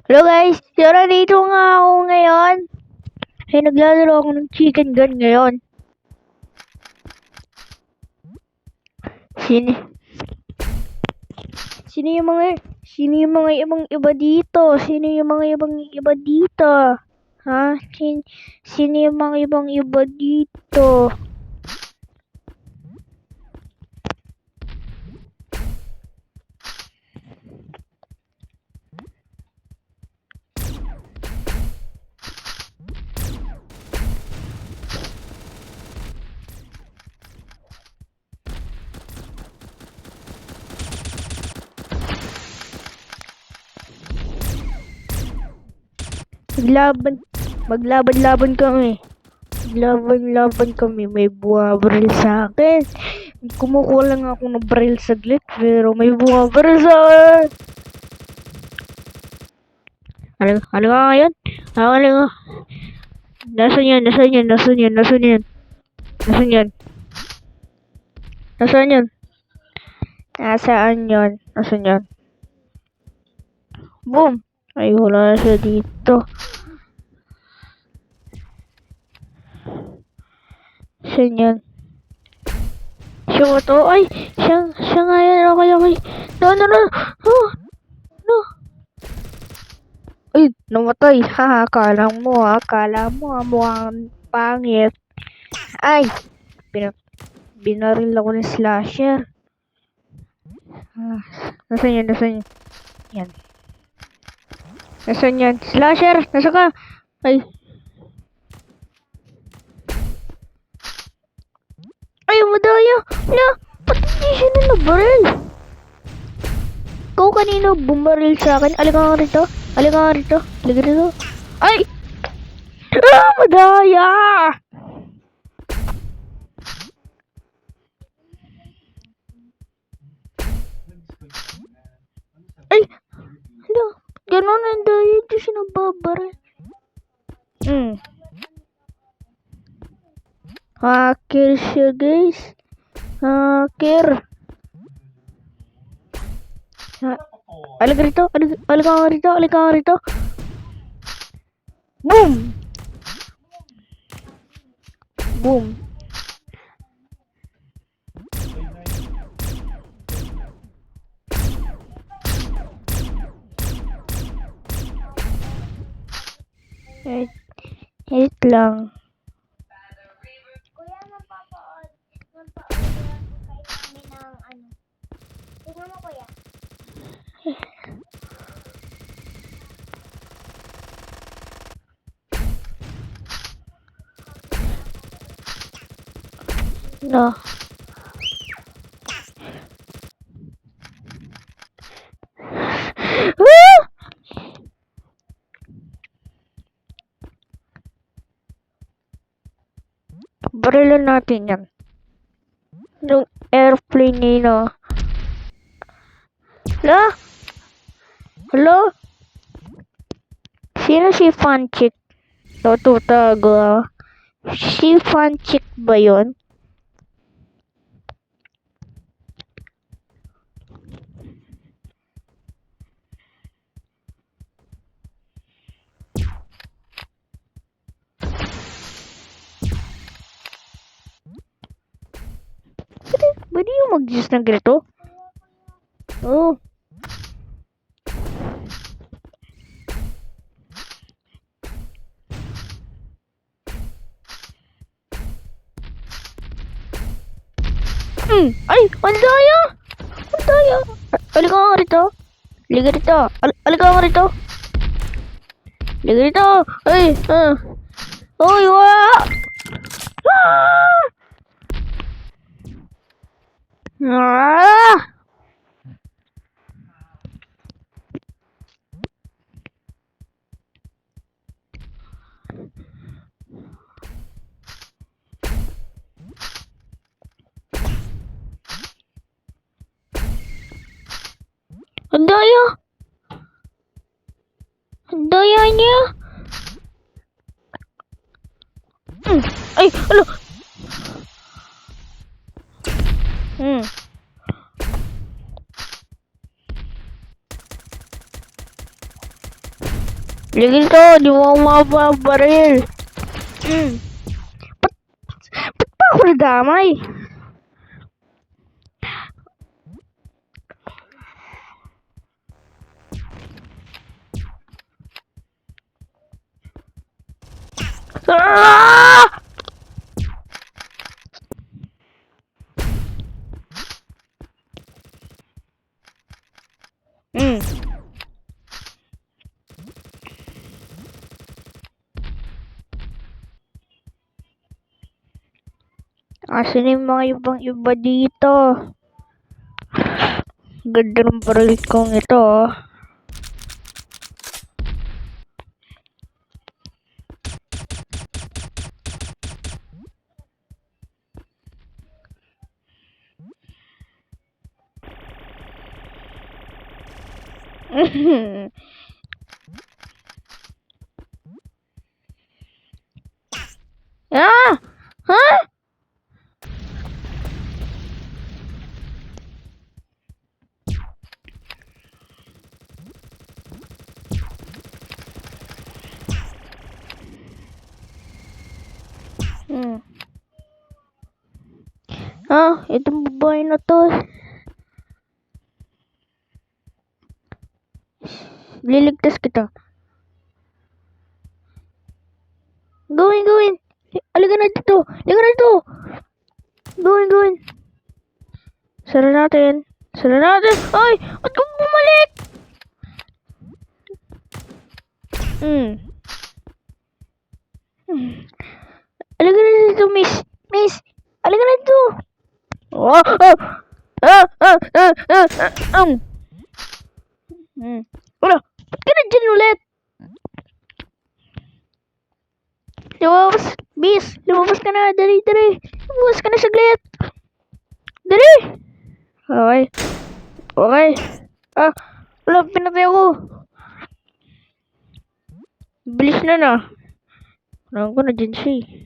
Hello guys, yara dito nga ako ngayon. Ay naglalaro ako ng chicken gun ngayon. Sino? Sino yung mga ibang iba dito? Sino yung mga ibang iba dito? Ha? Sino yung mga ibang iba dito? Maglaban kami. Maglaban kami. May buwabaril sa akin. Kumukuha lang ako ng baril saglit, pero may buwabaril sa akin. Ano ka ngayon? Ano ka? Nasaan yan? Boom! Ay, wala na siya dito. Saan yan? Siya ba to? Ay! Siya nga yan. Okay. No. Ay, namatay. Haha, kala mo mukhang pangit. Ay! Binaril ako ng slasher. Nasaan yan? Yan. Nasaan yan? Slasher! Nasa ka? Ay! Ay, madaya! Wala! Ba't hindi siya na nabaril? Ikaw kanino bumaril sa akin? Alika nga rito. Liga rito. Ay! Ah! Madaya! Ay! Hala! Ganon ang daya. Hindi siya nababaril. Hacker siya, guys. Hacker. Alika nga rito. Boom! Wait lang. Kuya, magpapaod namin ng ano. Tingnan mo, kuya. No. Barilan natin yan. Yung airplane nino. Hello? Sino si Fanchik? Tututago. Si Fanchik ba yun? Pwede yung mag-use ng ganito? Oh. Ay! Ang daya! Alika nga rito. Ay! Uy! Wala! Ang daya niya. Ay! Ano? Ligil to, di mo ako mapabaril. Ba't pa ako nadamay? Ah! Asan yung mga ibang iba dito? Ganda ng baril kong ito. Ah! Ha? Itong babae na to. Liligtas kita. Gawin. Halika na dito. Gawin. Sara natin. Ay! Ba't ka bumalik? Halika na dito, miss. Halika na dito. Wala. Ba't ka na dyan ulit? Lumabas ka na. Dali. Lumabas ka na saglit. Dali. Okay. Wala, pinatay ako. Bilis na. Alam ko na dyan siya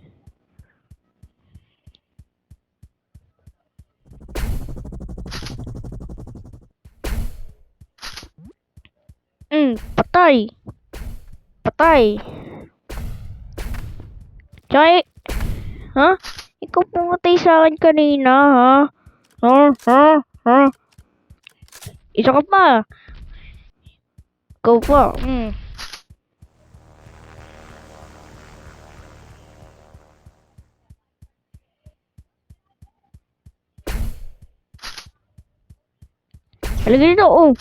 Patay. Tsaka, ha? Ikaw pumatay sa akin kanina, ha? Isa ka pa. Ikaw pa. Halika dito,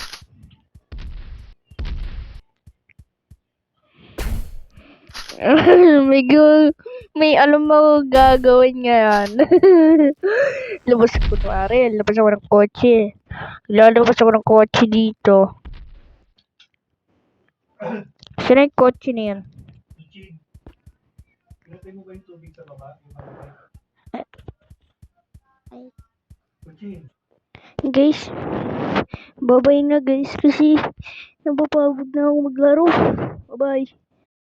may alam mo gagawin ngayon. Labas ako ng kotse. Lalabas ako ng kotse dito. Saan yung kotse na yan? Pinatay mo ba yung tubig sa baba? Guys, babay na guys kasi napapagod na ako maglaro. Bye-bye.